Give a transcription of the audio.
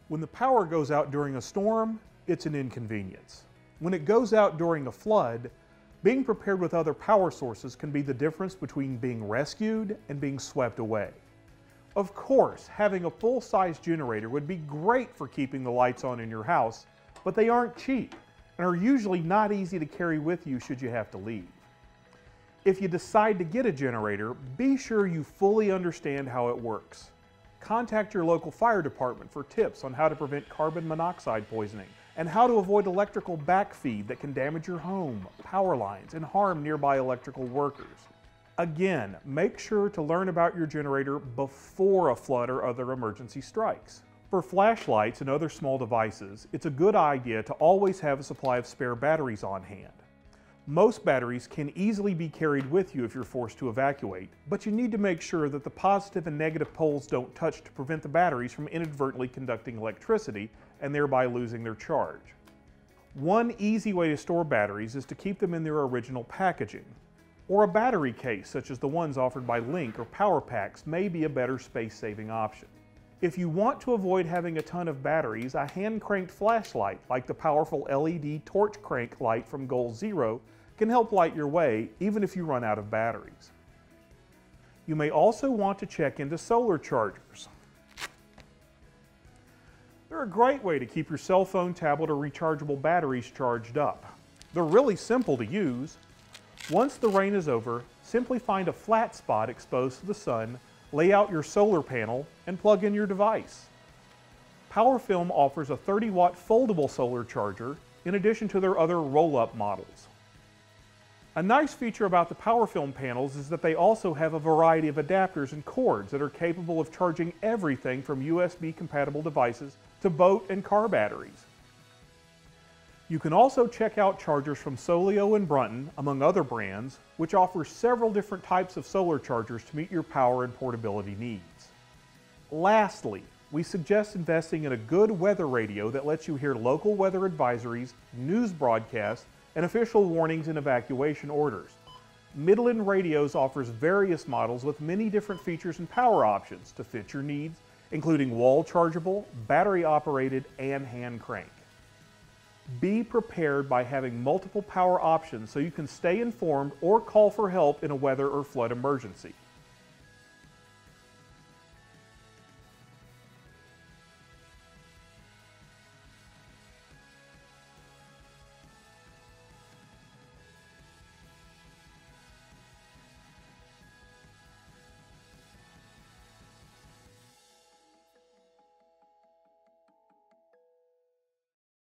When the power goes out during a storm, it's an inconvenience. When it goes out during a flood, being prepared with other power sources can be the difference between being rescued and being swept away. Of course, having a full-size generator would be great for keeping the lights on in your house, but they aren't cheap and are usually not easy to carry with you should you have to leave. If you decide to get a generator, be sure you fully understand how it works. Contact your local fire department for tips on how to prevent carbon monoxide poisoning and how to avoid electrical backfeed that can damage your home, power lines, and harm nearby electrical workers. Again, make sure to learn about your generator before a flood or other emergency strikes. For flashlights and other small devices, it's a good idea to always have a supply of spare batteries on hand. Most batteries can easily be carried with you if you're forced to evacuate, but you need to make sure that the positive and negative poles don't touch to prevent the batteries from inadvertently conducting electricity and thereby losing their charge. One easy way to store batteries is to keep them in their original packaging, or a battery case such as the ones offered by Link or Power Packs may be a better space-saving option. If you want to avoid having a ton of batteries, a hand-cranked flashlight like the powerful LED torch crank light from Goal Zero can help light your way even if you run out of batteries. You may also want to check into solar chargers. They're a great way to keep your cell phone, tablet, or rechargeable batteries charged up. They're really simple to use. Once the rain is over, simply find a flat spot exposed to the sun, lay out your solar panel, and plug in your device. PowerFilm offers a 30-watt foldable solar charger in addition to their other roll-up models. A nice feature about the PowerFilm panels is that they also have a variety of adapters and cords that are capable of charging everything from USB-compatible devices to boat and car batteries. You can also check out chargers from Solio and Brunton, among other brands, which offer several different types of solar chargers to meet your power and portability needs. Lastly, we suggest investing in a good weather radio that lets you hear local weather advisories, news broadcasts, and official warnings and evacuation orders. Midland Radios offers various models with many different features and power options to fit your needs, including wall chargeable, battery operated, and hand crank. Be prepared by having multiple power options so you can stay informed or call for help in a weather or flood emergency.